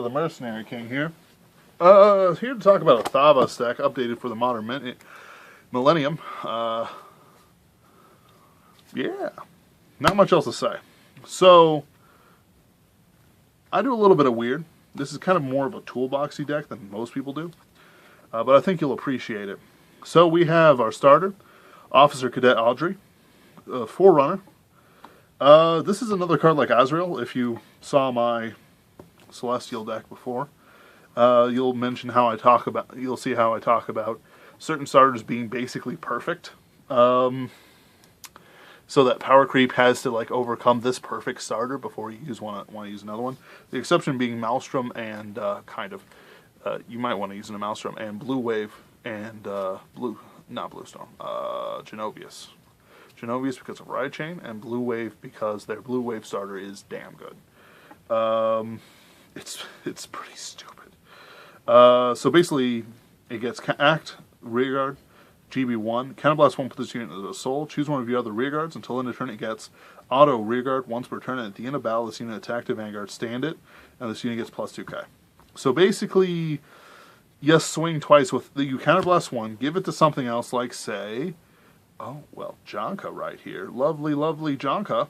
the Mercenary King here. Here to talk about a Thavas deck updated for the modern millennium. Yeah, not much else to say. So, I do a little bit of weird. This is kind of more of a toolboxy deck than most people do, but I think you'll appreciate it. So we have our starter, Officer Cadet Audrey, Forerunner. This is another card like Azrael. If you saw my Celestial deck before, you'll see how I talk about certain starters being basically perfect. So that power creep has to overcome this perfect starter before you want to use another one. The exception being Maelstrom and you might want to use a Maelstrom and Blue Wave and Genovius. Genovius because of Riot Chain, and Blue Wave because their Blue Wave starter is damn good. It's pretty stupid. So basically, it gets Act, Rearguard, GB1, Counterblast 1, put this unit into the soul, choose one of your other rearguards, until end of turn it gets auto rearguard once per turn, and at the end of battle this unit attack to Vanguard, stand it, and this unit gets plus 2k. So basically, yes, swing twice with you Counterblast 1, give it to something else like, say, oh, well, Jonka right here, lovely, lovely Jonka,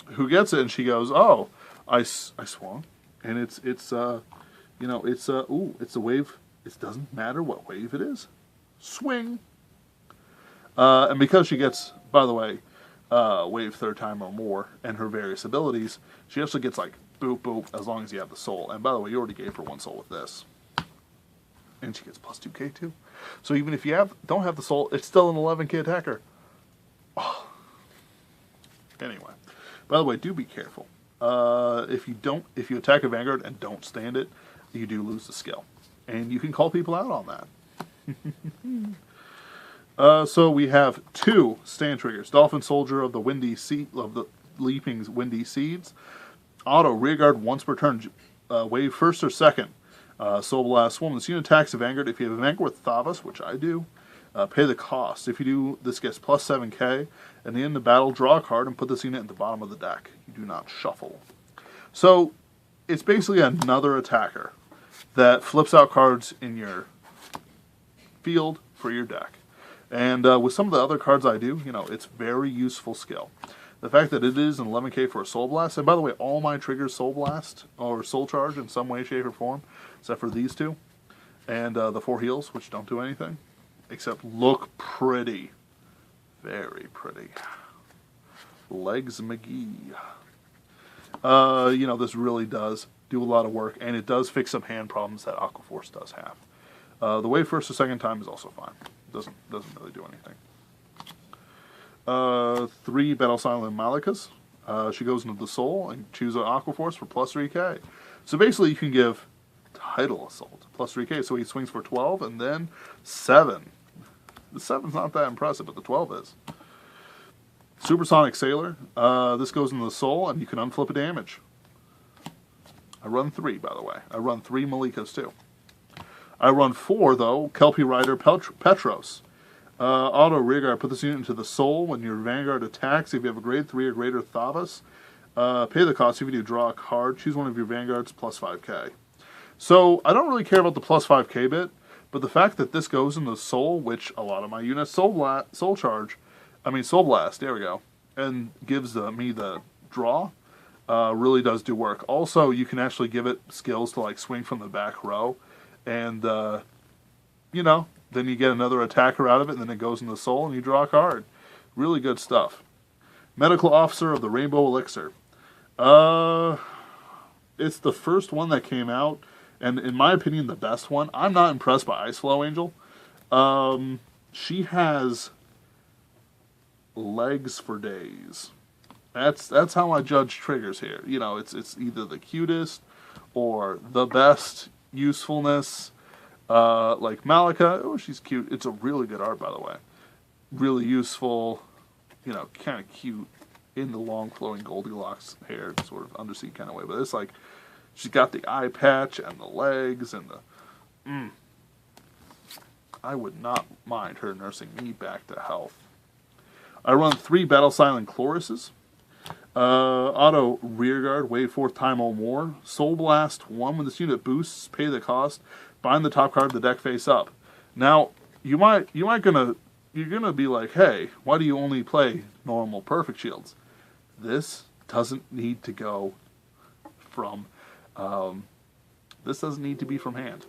who gets it, and she goes, oh, I swung, and it's a wave. It doesn't matter what wave it is. Swing. And because she gets, by the way, wave third time or more, and her various abilities, she actually gets boop boop as long as you have the soul. And by the way, you already gave her one soul with this. And she gets plus 2k too. So even if you don't have the soul, it's still an 11k attacker. Oh. Anyway, by the way, do be careful. If you attack a Vanguard and don't stand it, you do lose the skill. And you can call people out on that. So we have 2 stand triggers. Dolphin Soldier of the Leaping Windy Seeds. Auto rearguard once per turn. Wave first or second. Soul Blast Woman. This unit attacks a Vanguard. If you have a Vanguard with Thavas, which I do, pay the cost. If you do, this gets plus 7k. At the end of battle, draw a card and put this unit at the bottom of the deck. You do not shuffle. So it's basically another attacker that flips out cards in your field for your deck. And with some of the other cards I do, it's very useful skill. The fact that it is an 11k for a Soul Blast, and by the way, all my triggers Soul Blast or Soul Charge in some way, shape, or form, except for these 2, and the 4 heals, which don't do anything, except look pretty. Very pretty. Legs McGee. This really does do a lot of work, and it does fix some hand problems that Aquaforce does have. The wave first or second time is also fine. Doesn't really do anything. 3 Battle Silent Malikas. She goes into the soul and choose an Aquaforce for plus 3k. So basically you can give Tidal Assault plus 3k, so he swings for 12 and then 7. The 7's not that impressive, but the 12 is. Supersonic Sailor. This goes into the soul and you can unflip a damage. I run 3, by the way. I run 3 Malikas, too. I run 4, though, Kelpie Rider Petros. Auto rearguard, put this unit into the soul when your Vanguard attacks. If you have a grade 3 or greater Thavas, pay the cost. If you do, draw a card. Choose one of your Vanguards, plus 5k. So, I don't really care about the plus 5k bit, but the fact that this goes in the soul, which a lot of my units Soul Blast, there we go, and gives me the draw, really does do work. Also, you can actually give it skills to swing from the back row, and then you get another attacker out of it, and then it goes in the soul, and you draw a card. Really good stuff. Medical Officer of the Rainbow Elixir. It's the first one that came out, and in my opinion, the best one. I'm not impressed by Ice Flow Angel. She has legs for days. That's how I judge triggers here. It's either the cutest or the best usefulness. Like Malika, oh, she's cute. It's a really good art, by the way. Really useful, kind of cute in the long flowing Goldilocks hair, sort of undersea kind of way. But it's she's got the eye patch and the legs and the. I would not mind her nursing me back to health. I run 3 Battle Silent Chloruses. Auto Rearguard, wave 4th time or more. Soul Blast 1, when this unit boosts, pay the cost. Bind the top card of the deck face up. Now, you're gonna be like, hey, why do you only play normal perfect shields? This doesn't need to go from, this doesn't need to be from hand.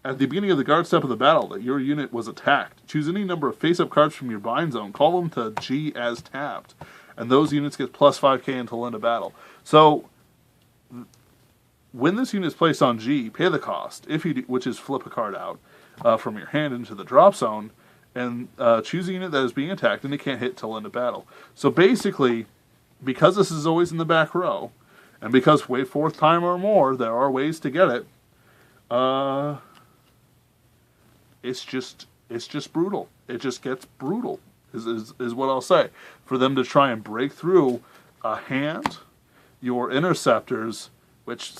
At the beginning of the guard step of the battle that your unit was attacked, choose any number of face-up cards from your bind zone, call them to G as tapped, and those units get plus 5k until end of battle. So, when this unit is placed on G, pay the cost, if you do, which is flip a card out from your hand into the drop zone, and choose a unit that is being attacked, and it can't hit till end of battle. So basically, because this is always in the back row, and because wave 4th time or more, there are ways to get it, it's just brutal. It just gets brutal, is what I'll say. For them to try and break through a hand, your interceptors, which,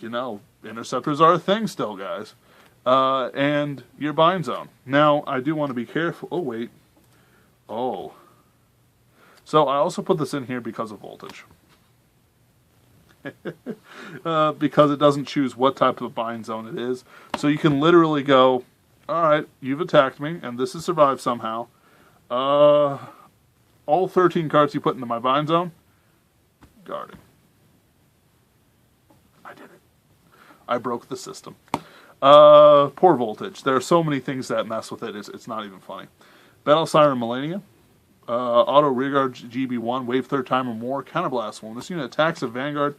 interceptors are a thing still, guys, and your bind zone. Now, I do want to be careful. Oh, wait. Oh. So I also put this in here because of voltage. Because it doesn't choose what type of bind zone it is. So you can literally go, alright, you've attacked me, and this has survived somehow. All 13 cards you put into my bind zone, guarding. I did it. I broke the system. Poor voltage. There are so many things that mess with it, it's not even funny. Battle Siren Millennia. Auto Rearguard GB1, wave 3rd time or more, Counterblast 1. This unit attacks a Vanguard.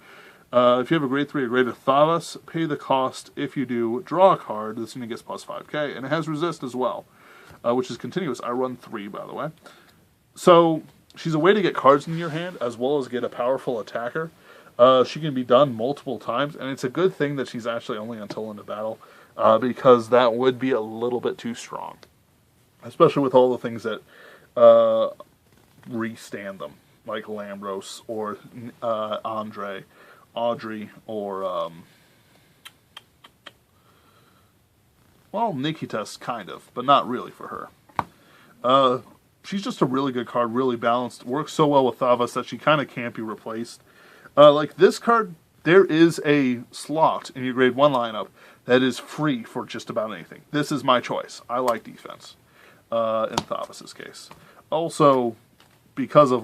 If you have a grade 3 or greater Thavas, pay the cost. If you do, draw a card. This unit gets plus 5k, and it has resist as well, which is continuous. I run 3, by the way. So, she's a way to get cards in your hand, as well as get a powerful attacker. She can be done multiple times, and it's a good thing that she's actually only until end of battle, because that would be a little bit too strong. Especially with all the things that restand them, like Lambros or Audrey, or Nikitas, kind of, but not really for her. She's just a really good card, really balanced, works so well with Thavas that she kind of can't be replaced. Like this card, there is a slot in your grade 1 lineup that is free for just about anything. This is my choice. I like defense. In Thavas' case. Also, because of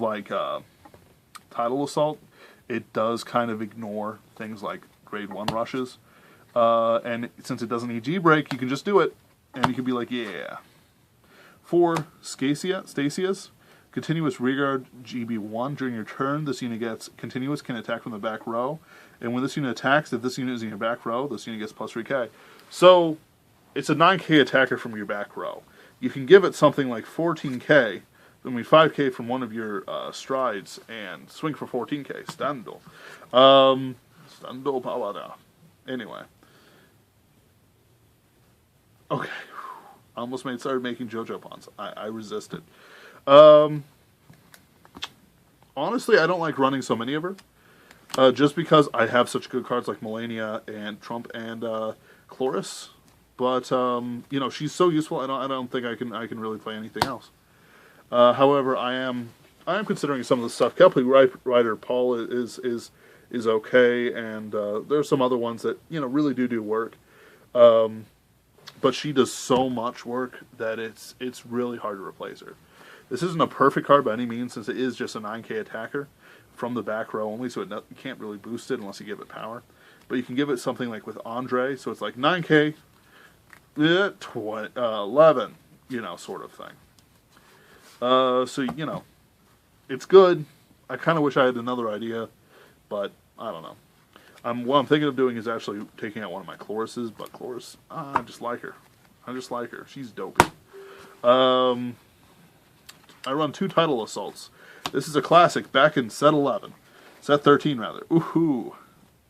Tidal Assault, it does kind of ignore things like grade 1 rushes. And since it doesn't need G-Break, you can just do it, and you can be like, yeah. For Stasias, continuous rearguard GB1. During your turn, this unit gets continuous, can attack from the back row. And when this unit attacks, if this unit is in your back row, this unit gets plus 3k. So, it's a 9k attacker from your back row. You can give it something like 14k, 5k from one of your strides, and swing for 14k. Stando. Stando Pawada. Anyway. Okay. I almost started making JoJo puns. I resisted. Honestly, I don't like running so many of her. Just because I have such good cards like Melania and Trump and Chloris. But she's so useful. I don't think I can really play anything else. However, I am considering some of the stuff. Kelpie Rider Paul is okay, and there are some other ones that really do work. But she does so much work that it's really hard to replace her. This isn't a perfect card by any means, since it is just a 9k attacker from the back row only, so you can't really boost it unless you give it power. But you can give it something like with Andre, so it's like 9k. 11, sort of thing. So, it's good. I kind of wish I had another idea, but I don't know. What I'm thinking of doing is actually taking out one of my Chlorises, but Chloris, I just like her. She's dopey. I run 2 Tidal Assaults. This is a classic back in set 11. Set 13, rather. Ooh.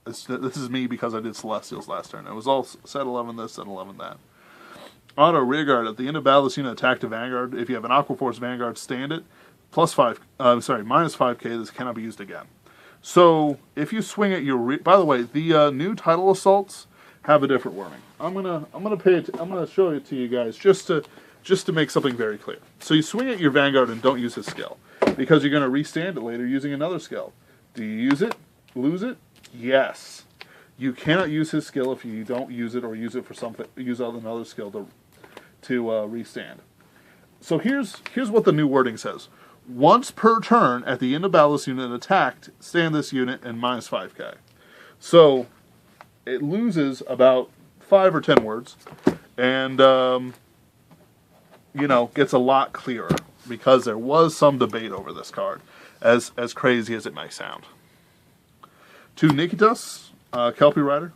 This is me because I did Celestials last turn. It was all set 11 this, set 11 that. Auto Rearguard. At the end of battle, this unit attacked a Vanguard. If you have an Aqua Force Vanguard, stand it. Minus 5k. This cannot be used again. So if you swing at your, by the way, the new Tidal Assaults have a different wording. I'm gonna show it to you guys just to make something very clear. So you swing at your Vanguard and don't use his skill. because you're going to restand it later using another skill. Do you use it? Lose it? Yes. You cannot use his skill if you don't use it or use it for something. Use another skill to restand. So here's what the new wording says. Once per turn, at the end of battle, this unit attacked, stand this unit and minus 5k. So it loses about 5 or 10 words, and gets a lot clearer because there was some debate over this card, as crazy as it may sound. To Nikitas, Kelpie Rider.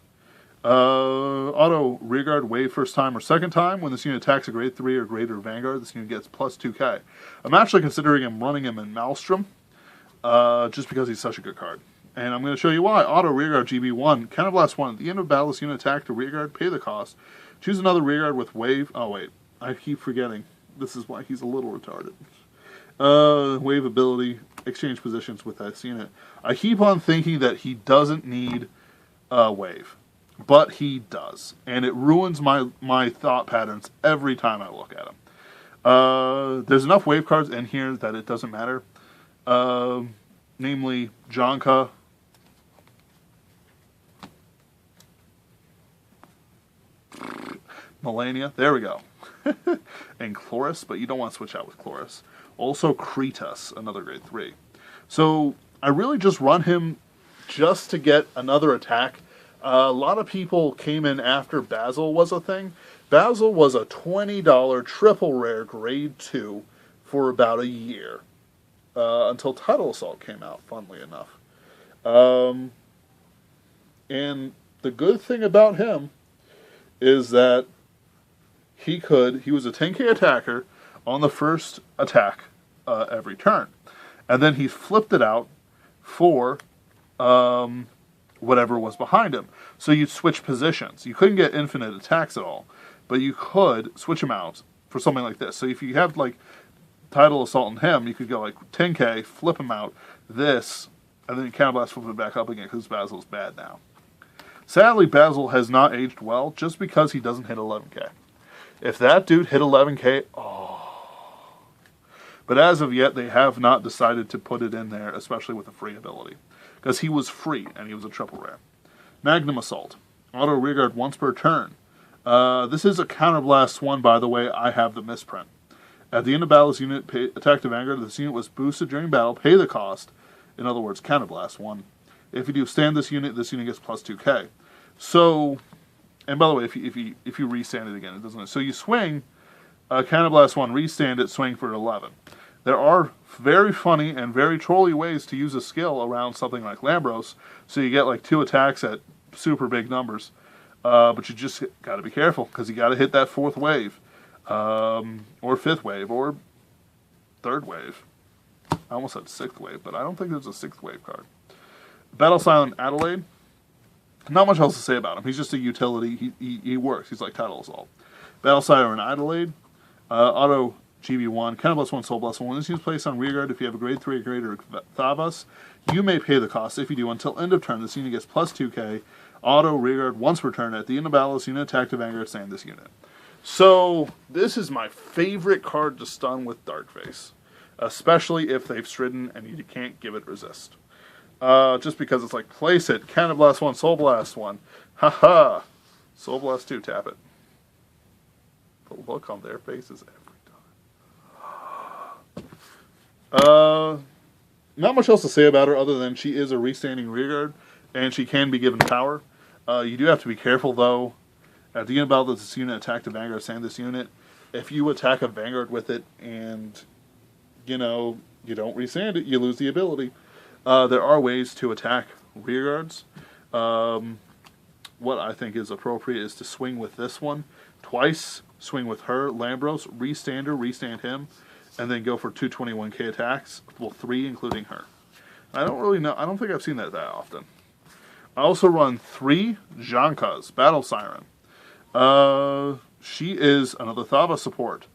Auto rearguard wave first time or second time. When this unit attacks a grade 3 or greater Vanguard, this unit gets plus 2k. I'm actually considering running him in Maelstrom, just because he's such a good card. And I'm going to show you why. Auto rearguard GB1, Counterblast 1. At the end of battle, this unit attack to rearguard, pay the cost. Choose another rearguard with wave. Oh, wait. I keep forgetting. This is why he's a little retarded. Wave ability, exchange positions with this unit. I keep on thinking that he doesn't need wave. But he does. And it ruins my thought patterns every time I look at him. There's enough wave cards in here that it doesn't matter. Namely, Jonka, Melania, there we go. And Chloris, but you don't want to switch out with Chloris. Also Kretus, another grade 3. So I really just run him just to get another attack. A lot of people came in after Basil was a thing. Basil was a $20 triple rare grade 2 for about a year. Until Tidal Assault came out, funnily enough. And the good thing about him is that he was a 10k attacker on the first attack every turn. And then he flipped it out for whatever was behind him. So you'd switch positions. You couldn't get infinite attacks at all, but you could switch them out for something like this. So if you have like Tidal Assault on him, you could go like 10k, flip him out, this, and then Counterblast flip it back up again because Basil's bad now. Sadly, Basil has not aged well just because he doesn't hit 11k. If that dude hit 11k, oh. But as of yet, they have not decided to put it in there, especially with a free ability. Because he was free, and he was a triple rare. Magnum Assault. Auto rearguard once per turn. This is a Counterblast 1, by the way. I have the misprint. At the end of battle, this unit attack to Vanguard. This unit was boosted during battle. Pay the cost. In other words, Counterblast 1. If you do stand this unit gets plus 2k. So, and by the way, if you restand it again, it doesn't. So you swing, Counterblast 1, restand it, swing for 11. There are very funny and very trolly ways to use a skill around something like Lambros, so you get like 2 attacks at super big numbers. But you just got to be careful, because you got to hit that 4th wave, or 5th wave, or 3rd wave. I almost said 6th wave, but I don't think there's a 6th wave card. Battle Silent Adelaide. Not much else to say about him. He's just a utility. He works. He's like Tidal Assault. Battle Siren Adelaide. Auto GB1. Counterblast 1, Soul Blast 1. When this unit is placed on rearguard, if you have a grade 3 or greater Thavas, you may pay the cost. If you do, until end of turn, this unit gets plus 2k. Auto rearguard once per turn. At the end of battle, this unit attack to Vanguard, stand this unit. So, this is my favorite card to stun with Darkface. Especially if they've stridden and you can't give it resist. Just because it's like, place it, Counterblast 1, Soul Blast 1. Haha! Soul Blast 2, tap it. The look on their faces every time. Not much else to say about her other than she is a restanding rearguard, and she can be given power. You do have to be careful, though. At the end of battle, this unit attack to Vanguard, stand this unit. If you attack a Vanguard with it and, you don't resand it, you lose the ability. There are ways to attack rearguards. What I think is appropriate is to swing with this one twice, swing with her, Lambros, restand her, restand him, and then go for 221k attacks. Well, 3 including her. I don't really know. I don't think I've seen that often. I also run 3 Jankas, Battle Siren. She is another Thava support.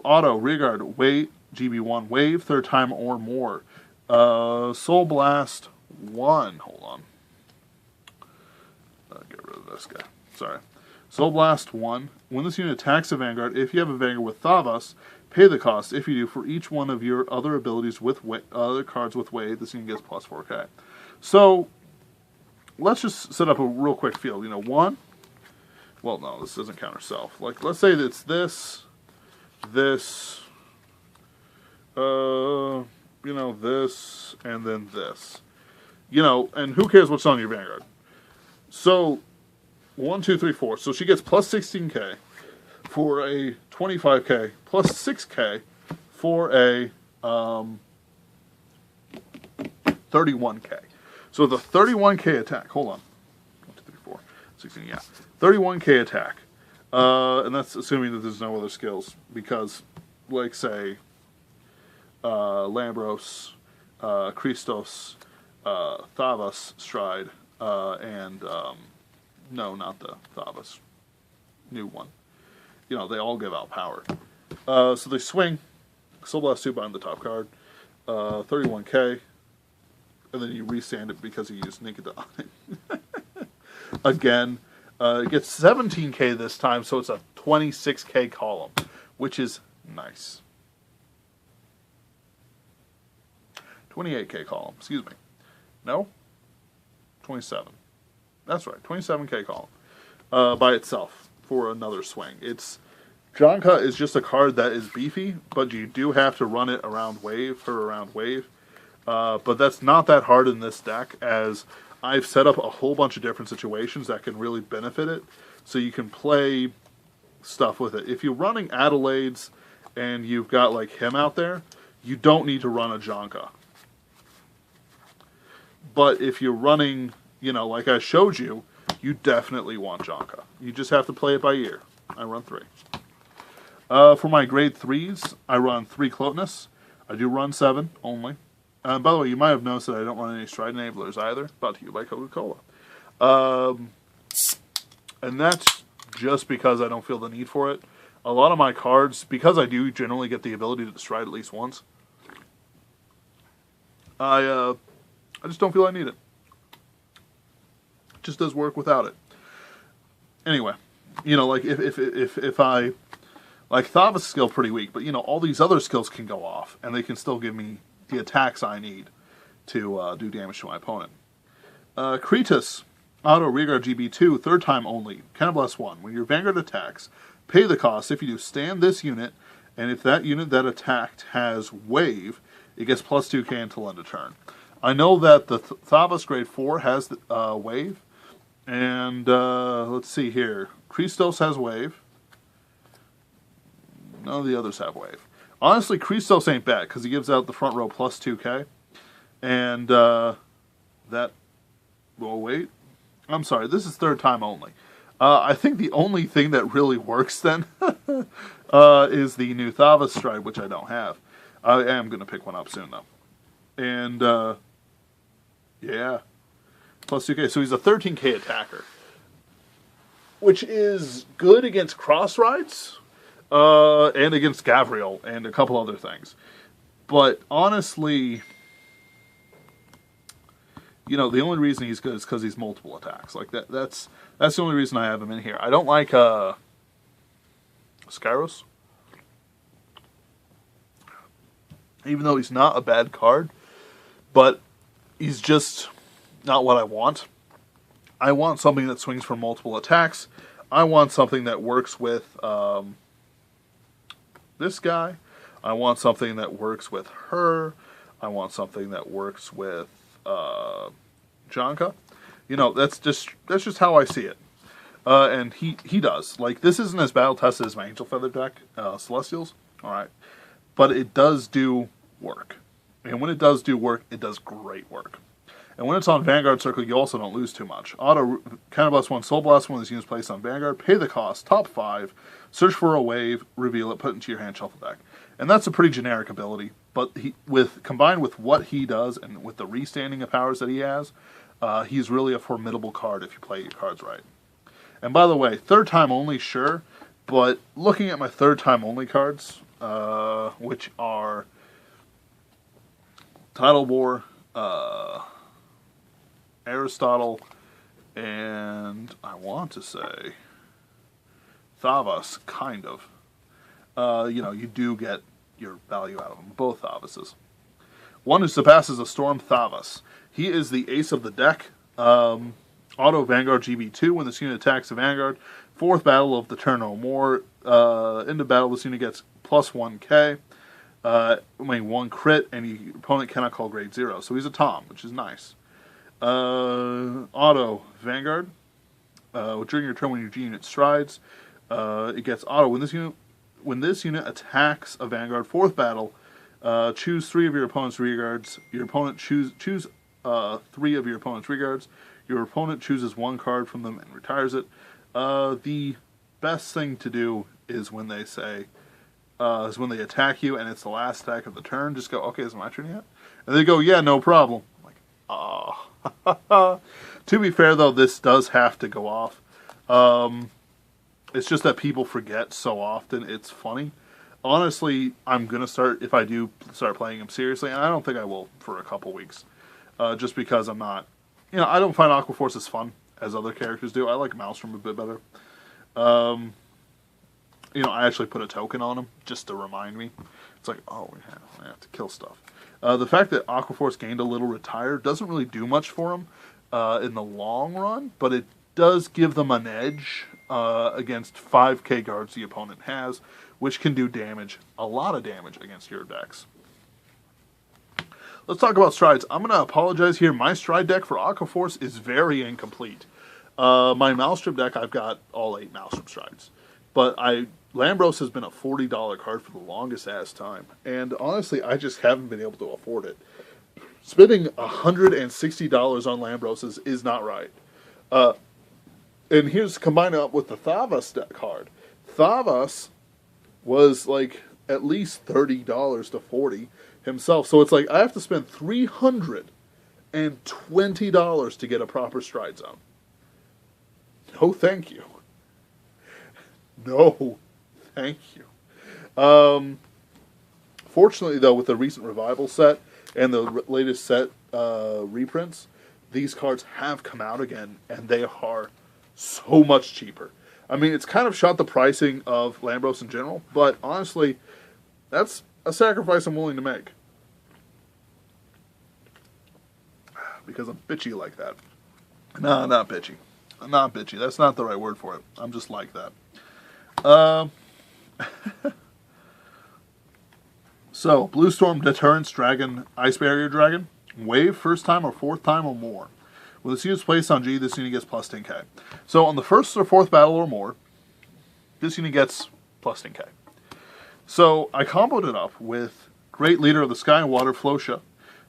Auto, rearguard, wave, GB1, wave, 3rd time or more. Soul Blast 1. Hold on. Get rid of this guy. Sorry. Soul Blast 1. When this unit attacks a Vanguard, if you have a Vanguard with Thavas, Pay the cost. If you do, for each one of your other abilities with other cards with wave, this unit gets plus 4K. So let's just set up a real quick field. You know, one. Well, no, this doesn't count herself. Like, let's say that it's this, this, you know, this, and then this. You know, and who cares what's on your Vanguard? So, 1, 2, 3, 4. So she gets plus 16K for a 25K, plus 6K for a 31K. So the 31K attack, hold on. 1, 2, 3, 4, 16, yeah. 31K attack. And that's assuming that there's no other skills. Because, like, say, Lambros, Christos, Thavas, Stride, and, no, not the Thavas. New one. You know, they all give out power. So they swing. Soul Blast 2 behind the top card. 31K. And then you restand it because you used Nikita on it. Again. It gets 17K this time, so it's a 26K column, which is nice. 28K column, excuse me. No? 27. That's right, 27K column by itself for another swing. Jonka is just a card that is beefy, but you do have to run it around wave, but that's not that hard in this deck, as I've set up a whole bunch of different situations that can really benefit it, so you can play stuff with it. If you're running Adelaides and you've got like him out there, you don't need to run a Jonka. But if you're running, you know, like I showed you, you definitely want Jonka. You just have to play it by ear. I run 3. For my grade 3s, I run 3 Cloteness. I do run 7 only. By the way, you might have noticed that I don't run any Stride Enablers either. Brought to you by Coca-Cola. And that's just because I don't feel the need for it. A lot of my cards, because I do generally get the ability to stride at least once, I just don't feel I need it. It just does work without it. Anyway, you know, like if I, like, Thavas skill pretty weak, but you know, all these other skills can go off, and they can still give me the attacks I need to do damage to my opponent. Kritos, auto rearguard GB2, third time only, Counterblast 1. When your Vanguard attacks, pay the cost. If you do, stand this unit, and if that unit that attacked has wave, it gets plus 2K until end of turn. I know that the Thavas grade 4 has wave, and let's see here. Christos has wave. None of the others have wave. Honestly, Christos ain't bad, because he gives out the front row plus 2K. And that... Well, wait. I'm sorry, this is third time only. I think the only thing that really works then is the new Thavas Stride, which I don't have. I am going to pick one up soon, though. And, yeah. Plus 2K. So he's a 13K attacker. Which is good against cross rides. And against Gavriel and a couple other things. But honestly, you know, the only reason he's good is because he's multiple attacks. Like that's the only reason I have him in here. I don't like Skyros. Even though he's not a bad card, but he's just not what I want. I want something that swings for multiple attacks. I want something that works with this guy. I want something that works with her. I want something that works with Jonka. You know, that's just how I see it. And he does. Like, this isn't as battle tested as my Angel Feather deck, Celestials. Alright. But it does do work. And when it does do work, it does great work. And when it's on Vanguard Circle, you also don't lose too much. Auto Counterblast 1, Soul Blast 1 is units placed on Vanguard. Pay the cost, top 5, search for a wave, reveal it, put it into your hand shuffle deck. And that's a pretty generic ability, but combined with what he does and with the restanding of powers that he has, he's really a formidable card if you play your cards right. And by the way, third time only, sure, but looking at my third time only cards, which are Tidal War, Aristotle, and I want to say Thavas, kind of. you do get your value out of them, both Thavases. One who surpasses a Storm, Thavas. He is the ace of the deck. Auto Vanguard GB2. When this unit attacks the Vanguard, 4th battle of the turn or more, into battle, this unit gets plus 1k. 1 crit, and your opponent cannot call grade 0. So he's a Tom, which is nice. Auto Vanguard. During your turn when your G unit strides, it gets auto. When this unit attacks a Vanguard, 4th battle, choose 3 of your opponent's rear guards. Your opponent choose 3 of your opponent's rear guards. Your opponent chooses 1 card from them and retires it. The best thing to do is when they say, is when they attack you and it's the last attack of the turn, just go, okay, is it my turn yet? And they go, yeah, no problem. I'm like, ah. To be fair, though, this does have to go off. It's just that people forget so often. It's funny. Honestly, I'm going to start, if I do start playing him seriously, and I don't think I will for a couple weeks, just because I'm not, I don't find Aquaforce as fun as other characters do. I like Maelstrom a bit better. I actually put a token on him just to remind me. It's like, oh, I have to kill stuff. The fact that Aquaforce gained a little retire doesn't really do much for him in the long run, but it does give them an edge against 5k guards the opponent has, which can do damage, a lot of damage against your decks. Let's talk about strides. I'm going to apologize here. My stride deck for Aquaforce is very incomplete. My Maelstrom deck, I've got all 8 Maelstrom strides. But Lambros has been a $40 card for the longest ass time. And honestly, I just haven't been able to afford it. Spending $160 on Lambros is not right. And here's combined up with the Thavas deck card. Thavas was like at least $30 to $40 himself. So it's like I have to spend $320 to get a proper stride zone. No, thank you. No, thank you. Fortunately, though, with the recent revival set and the latest set reprints, these cards have come out again, and they are so much cheaper. I mean, it's kind of shot the pricing of Lambros in general, but honestly, that's a sacrifice I'm willing to make. Because I'm bitchy like that. No, not bitchy. I'm not bitchy. That's not the right word for it. I'm just like that. So, Blue Storm Deterrence Dragon, Ice Barrier Dragon. Wave, first time or 4th time or more. When this unit is placed on G, this unit gets plus 10k. So on the 1st or 4th battle or more, this unit gets plus 10k. So I comboed it up with Great Leader of the Sky and Water, Flotia,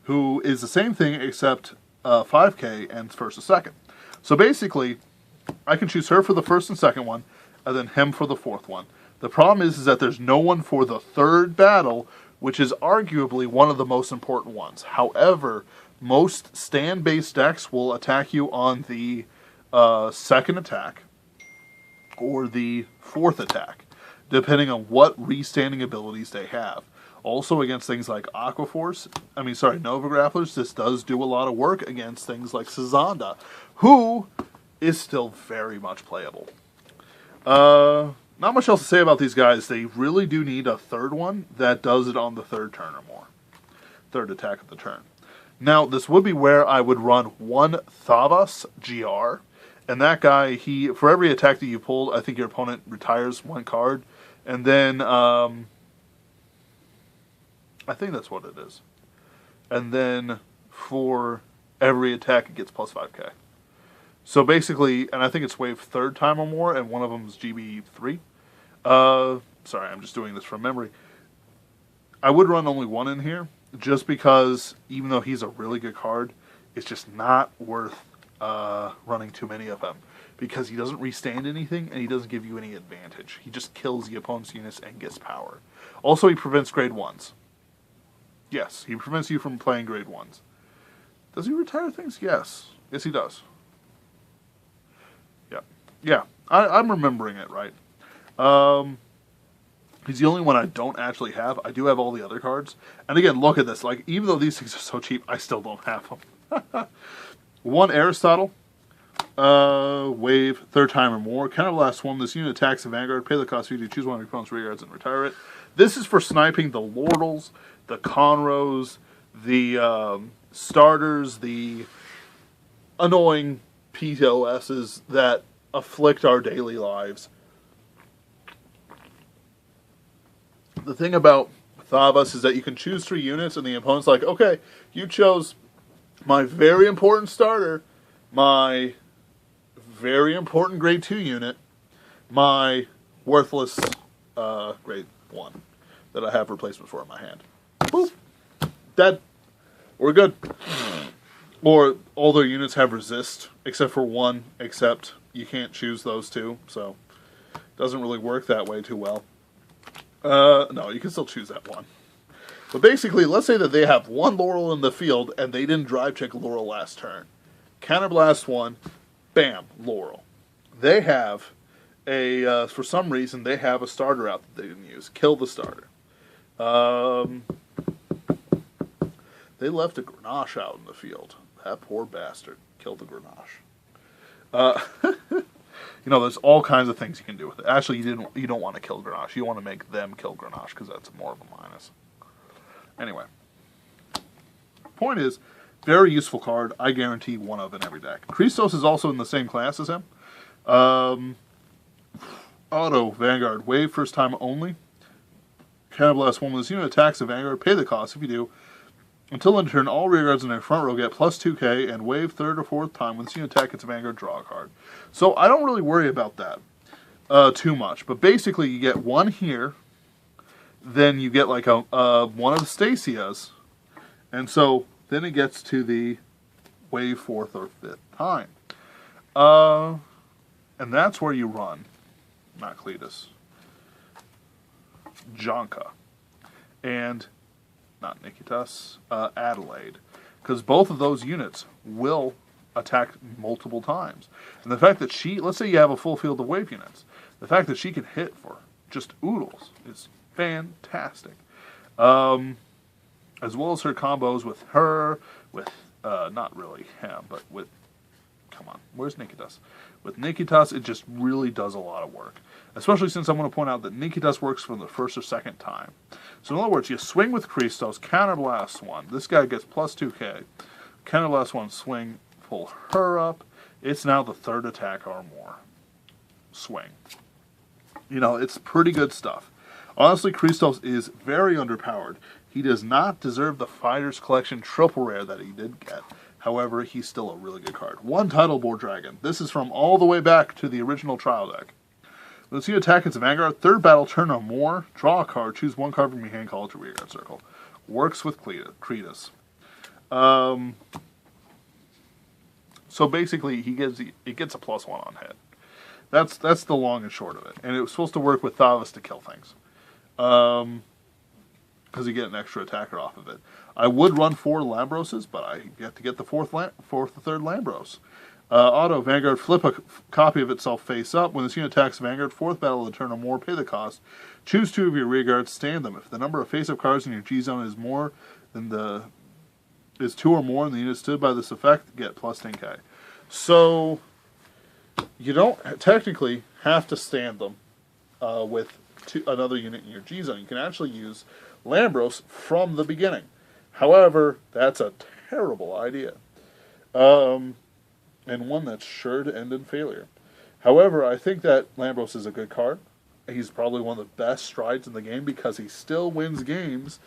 who is the same thing except 5k and 1st and 2nd. So basically, I can choose her for the 1st and 2nd one, and then him for the 4th one. The problem is that there's no one for the 3rd battle, which is arguably one of the most important ones. However, most stand-based decks will attack you on the 2nd attack or the 4th attack, depending on what restanding abilities they have. Also against things like Nova Grapplers, this does do a lot of work against things like Sazanda, who is still very much playable. Not much else to say about these guys. They really do need a 3rd one that does it on the 3rd turn or more. 3rd attack of the turn. Now, this would be where I would run 1 Thavas GR. And that guy, for every attack that you pulled, I think your opponent retires 1 card. And then, I think that's what it is. And then, for every attack, it gets plus 5k. So basically, and I think it's wave 3rd time or more, and one of them is GB3. Sorry, I'm just doing this from memory. I would run only 1 in here, just because, even though he's a really good card, it's just not worth running too many of them. Because he doesn't restand anything, and he doesn't give you any advantage. He just kills the opponent's units and gets power. Also, he prevents grade 1s. Yes, he prevents you from playing grade 1s. Does he retire things? Yes. Yes, he does. Yeah, I'm remembering it right. He's the only one I don't actually have. I do have all the other cards. And again, look at this. Like, even though these things are so cheap, I still don't have them. 1 Aristotle, Wave, third time or more. Counterblast 1. This unit attacks the Vanguard. Pay the cost of you to choose one of your opponent's rear guards and retire it. This is for sniping the Lordals, the Conros, the starters, the annoying POSs that afflict our daily lives. The thing about Thavas is that you can choose 3 units, and the opponent's like, okay, you chose my very important starter, my very important grade 2 unit, my worthless grade 1 that I have replacement for in my hand. Boop. Dead. We're good. Or all their units have resist, except for 1, except you can't choose those 2, so it doesn't really work that way too well. No, you can still choose that 1. But basically, let's say that they have 1 Laurel in the field, and they didn't drive check Laurel last turn. Counterblast 1, bam, Laurel. They have a, for some reason, they have a starter out that they didn't use. Kill the starter. They left a Grenache out in the field. That poor bastard. Killed the Grenache. You know, there's all kinds of things you can do with it. Actually, you don't want to kill Grenache. You want to make them kill Grenache, because that's more of a minus. Anyway. Point is, very useful card. I guarantee 1 of in every deck. Christos is also in the same class as him. Auto, Vanguard, wave, first time only. Counterblast 1 when this unit attacks the Vanguard. Pay the cost if you do. Until end turn, all rear guards in their front row get plus 2k, and wave third or fourth time when this unit attack gets a Vanguard, draw a card. So I don't really worry about that too much. But basically, you get 1 here, then you get like one of the Stasias, and so then it gets to the wave 4th or 5th time. And that's where you run, not Cletus, Jonka, and not Nikitas, Adelaide. Because both of those units will attack multiple times. And the fact that she, let's say you have a full field of wave units, the fact that she can hit for just oodles is fantastic. As well as her combos with her, with, not really him, but with, come on, where's Nikitas? With Nikitas, it just really does a lot of work. Especially since I'm going to point out that Nikitas works for the first or second time. So in other words, you swing with Christos, counterblast 1. This guy gets plus 2k. Counterblast 1, swing, pull her up. It's now the 3rd attack or more. Swing. You know, it's pretty good stuff. Honestly, Christos is very underpowered. He does not deserve the Fighters Collection triple rare that he did get. However, he's still a really good card. 1 Title Board Dragon. This is from all the way back to the original trial deck. When you attack its Vanguard, 3rd battle turn or more, draw a card, choose 1 card from your hand, call it to rear guard circle. Works with Cletus. So basically, it gets a +1 on hit. That's the long and short of it. And it was supposed to work with Thavas to kill things. Because you get an extra attacker off of it. I would run 4 Lambroses, but I have to get the 4th or 3rd Lambros. Auto, Vanguard, flip a copy of itself face up. When this unit attacks Vanguard, 4th battle of the turn or more, pay the cost. Choose 2 of your rear guards, stand them. If the number of face-up cards in your G-zone is 2 or more, and the unit stood by this effect, get plus 10k. So, you don't technically have to stand them with another unit in your G-zone. You can actually use Lambros from the beginning. However, that's a terrible idea. And one that's sure to end in failure. However, I think that Lambros is a good card. He's probably one of the best strides in the game because he still wins games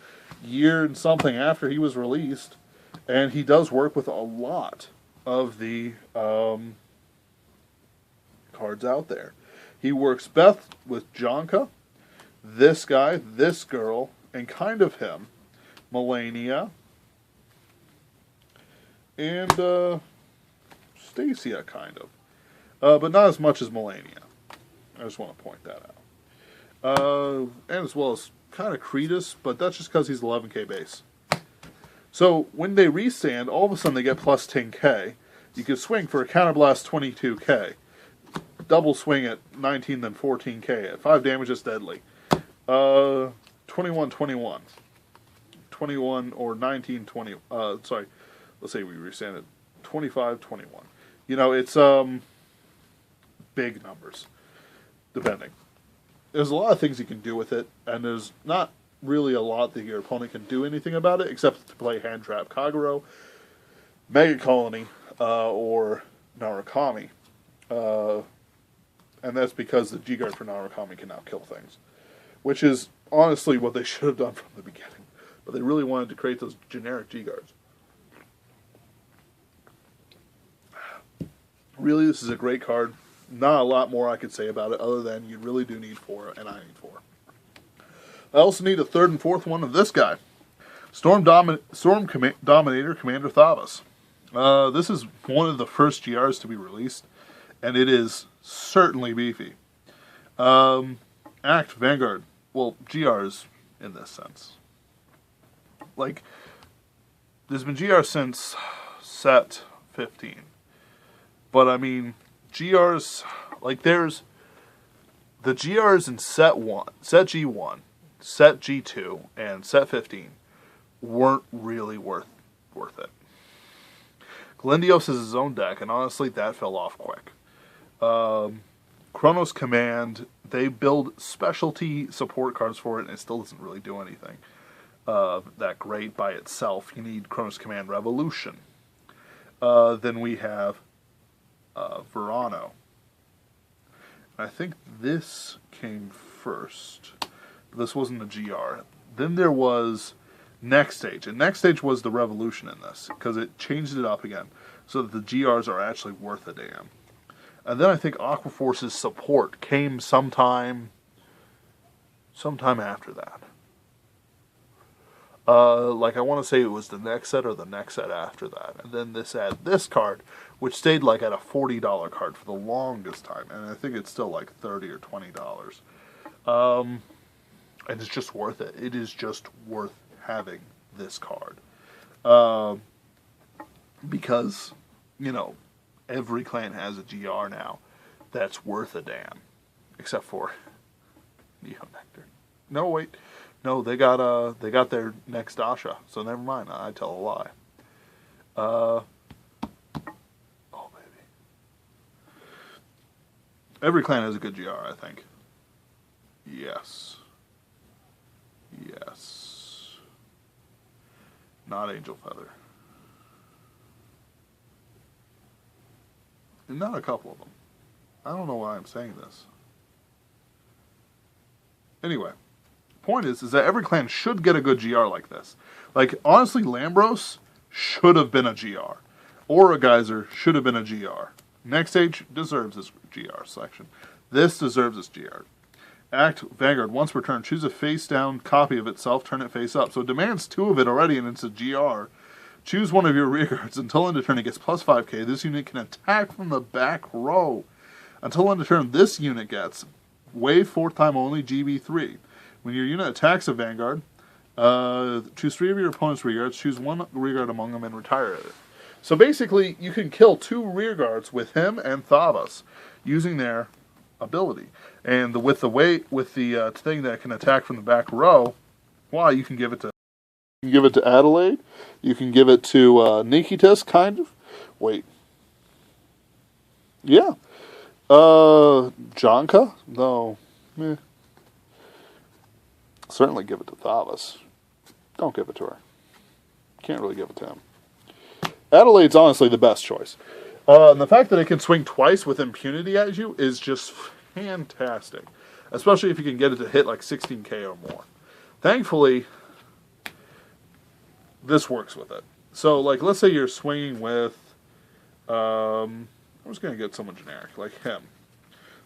year and something after he was released. And he does work with a lot of the cards out there. He works best with Jonka, this guy, this girl, and kind of him, Melania, and Stacia, kind of. But not as much as Melania. I just want to point that out. And as well as kind of Cretus, but that's just because he's 11k base. So when they restand, all of a sudden they get plus 10k. You can swing for a counterblast 22k. Double swing at 19, then 14k. At 5 damage, it's deadly. 21, 21. 21 or 19, 20. Sorry, let's say we resanded 25, 21. You know, it's big numbers, depending. There's a lot of things you can do with it, and there's not really a lot that your opponent can do anything about it, except to play Hand Trap Kagero, Mega Colony, or Narukami. And that's because the G-Guard for Narukami can now kill things. Which is, honestly, what they should have done from the beginning. But they really wanted to create those generic G-Guards. Really, this is a great card. Not a lot more I could say about it, other than you really do need 4, and I need 4. I also need a 3rd and 4th one of this guy. Storm Dominator Commander Thavas. This is one of the first GRs to be released, and it is certainly beefy. Act Vanguard. Well, GRs in this sense. Like, there's been GR since set 15. But, I mean, GRs, like, there's the GRs in set 1, set G1, set G2, and set 15 weren't really worth it. Glendios is his own deck, and honestly, that fell off quick. Chronos Command, they build specialty support cards for it, and it still doesn't really do anything that great by itself. You need Chronos Command Revolution. Then we have Verano. I think this came first. This wasn't a GR. Then there was Next Stage. And Next Stage was the revolution in this, because it changed it up again, so that the GRs are actually worth a damn. And then I think Aquaforce's support came sometime after that. Like, I want to say it was the next set or the next set after that. And then this had this card, which stayed like at a $40 card for the longest time. And I think it's still like $30 or $20. And it's just worth it. It is just worth having this card. Because, you know, every clan has a GR now that's worth a damn. Except for Neo Nectar. No, wait. No, they got their next Dasha, so never mind. I tell a lie. Oh baby. Every clan has a good GR, I think. Yes. Yes. Not Angel Feather. And not a couple of them. I don't know why I'm saying this. Anyway. Point is that every clan should get a good GR like this. Like, honestly, Lambros should have been a GR. Aura Geyser should have been a GR. Next Stage deserves this GR selection. This deserves this GR. Act Vanguard. Once per turn, choose a face-down copy of itself, turn it face up. So it demands 2 of it already, and it's a GR. Choose one of your rearguards. Until end of turn, it gets plus 5k. This unit can attack from the back row. Until end of turn, this unit gets wave 4th time only, GB3. When your unit attacks a Vanguard, choose 3 of your opponent's rearguards, choose 1 rearguard among them, and retire it. So basically, you can kill 2 rearguards with him and Thavas using their ability. And with the thing that can attack from the back row, why, you can give it to Adelaide. You can give it to Nikitas, kind of. Wait. Yeah. Janka? No. Meh. Certainly give it to Thavas. Don't give it to her. Can't really give it to him. Adelaide's honestly the best choice. And the fact that it can swing twice with impunity at you is just fantastic. Especially if you can get it to hit like 16k or more. Thankfully, this works with it. So, like, let's say you're swinging with... I'm just going to get someone generic, like him.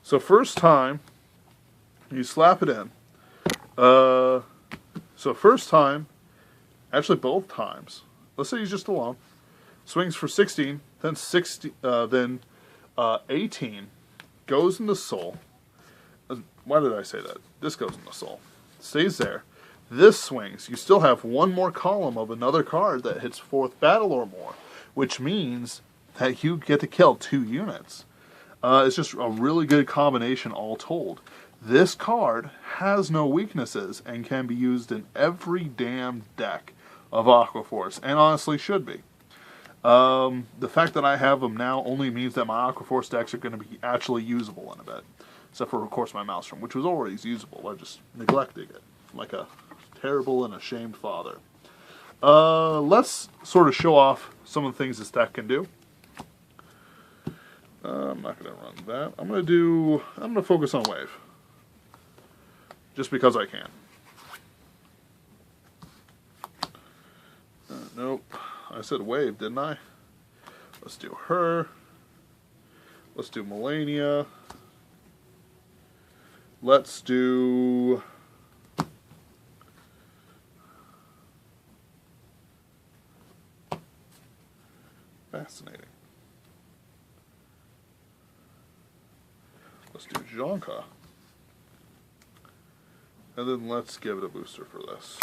So first time, you slap it in. So first time, actually both times, let's say he's just alone, swings for 16, then 18, goes in the soul. Why did I say that? This goes in the soul. Stays there. This swings. You still have 1 more column of another card that hits 4th battle or more, which means that you get to kill 2 units. It's just a really good combination all told. This card has no weaknesses and can be used in every damn deck of Aquaforce, and honestly should be. The fact that I have them now only means that my Aquaforce decks are going to be actually usable in a bit. Except for, of course, my Maelstrom, which was always usable. I just neglected it like a terrible and ashamed father. Let's sort of show off some of the things this deck can do. I'm not going to run that. I'm going to focus on Wave. Just because I can. Nope. I said Wave, didn't I? Let's do her. Let's do Melania. Let's do... Fascinating. Let's do Jonka. And then let's give it a booster for this.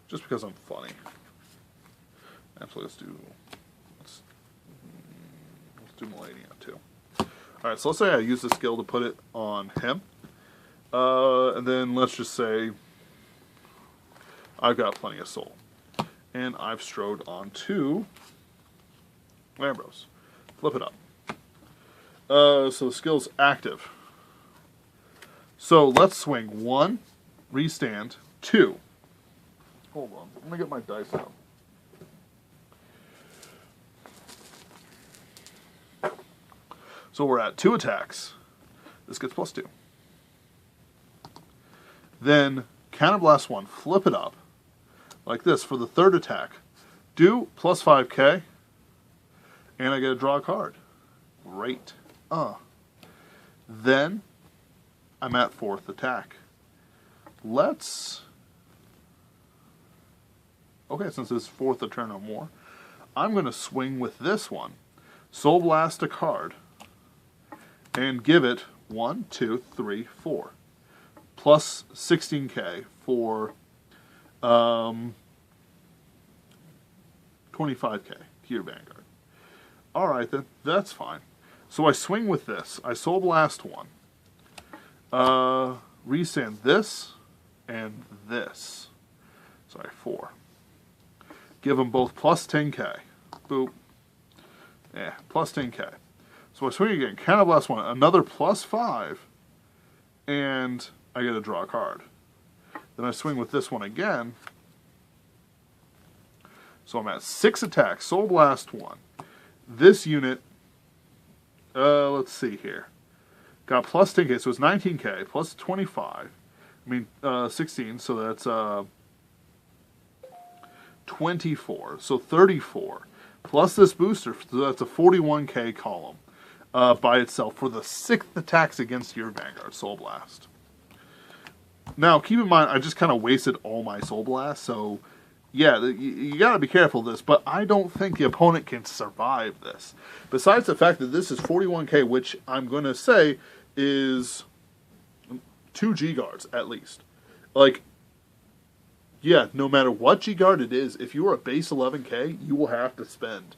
Just because I'm funny. Actually, let's do Melania too. Alright, so let's say I use the skill to put it on him. And then let's just say I've got plenty of soul. And I've strode onto Lambros. Flip it up. So the skill's active. So let's swing 1, restand, 2. Hold on, I'm gonna get my dice out. So we're at 2 attacks. This gets +2. Then Counterblast 1, flip it up like this for the 3rd attack. Do +5k, and I get to draw a card. Great. Then I'm at 4th attack. Let's... Okay, since it's 4th a turn or more, I'm going to swing with this one. Soul Blast a card. And give it 1, 2, 3, 4. Plus 16k for 25k to your Vanguard. Alright then, that's fine. So I swing with this. I Soul Blast 1. Resand this and this. Sorry, 4. Give them both plus 10k. Boop. Yeah, plus 10k. So I swing again. Counterblast 1. Another plus 5. And I get to draw a card. Then I swing with this one again. So I'm at 6 attacks. Soul Blast 1. This unit, let's see here. Got plus 10k, so it's 19k, plus 25. I mean, 16, so that's 24. So 34. Plus this booster, so that's a 41k column by itself for the 6th attacks against your Vanguard, Soul Blast. Now, keep in mind, I just kind of wasted all my Soul Blast, so yeah, you got to be careful of this, but I don't think the opponent can survive this. Besides the fact that this is 41k, which I'm going to say is 2 G-Guards, at least. Like, yeah, no matter what G-Guard it is, if you are a base 11k, you will have to spend.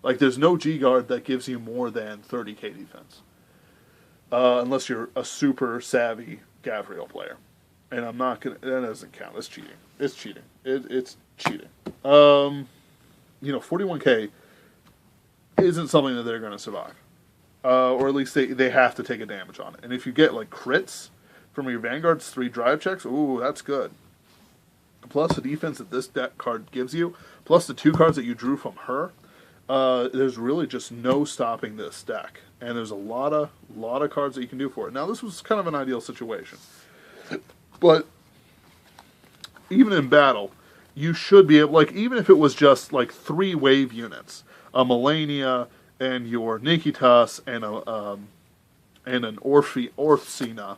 Like, there's no G-Guard that gives you more than 30k defense. Unless you're a super savvy Gavriel player. And I'm not going to... That doesn't count. It's cheating. It's cheating. It's cheating. You know, 41k isn't something that they're going to survive. Or at least they have to take a damage on it. And if you get, like, crits from your Vanguard's 3 drive checks, ooh, that's good. Plus the defense that this deck card gives you, plus the 2 cards that you drew from her, there's really just no stopping this deck. And there's a lot of cards that you can do for it. Now, this was kind of an ideal situation. But even in battle, you should be able, like, even if it was just, like, 3 wave units, a Melania and your Nikitas and an Orthsina,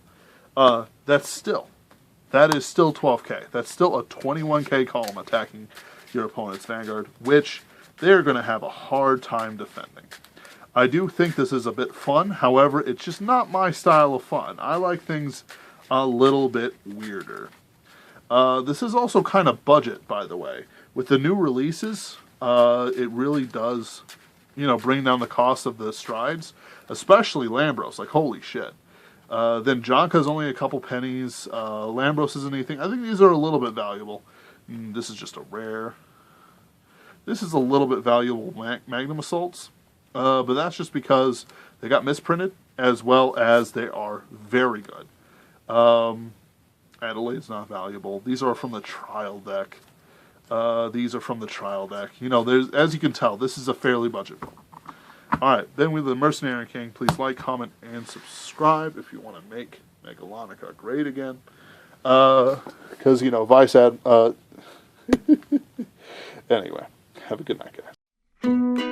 that is still 12k. That's still a 21k column attacking your opponent's Vanguard, which they're going to have a hard time defending. I do think this is a bit fun, however, it's just not my style of fun. I like things a little bit weirder. This is also kind of budget, by the way. With the new releases, it really does, you know, bring down the cost of the strides, especially Lambros. Like, holy shit. Then Jonka's only a couple pennies. Lambros isn't anything. I think these are a little bit valuable. This is just a rare. This is a little bit valuable Magnum Assaults, but that's just because they got misprinted, as well as they are very good. Adelaide's not valuable. These are from the trial deck. These are from the trial deck. You know, there's, as you can tell, this is a fairly budget book. Alright, then we have the Mercenary King. Please like, comment, and subscribe if you want to make Megalonica great again. Because, you know, Vice had... anyway, have a good night, guys.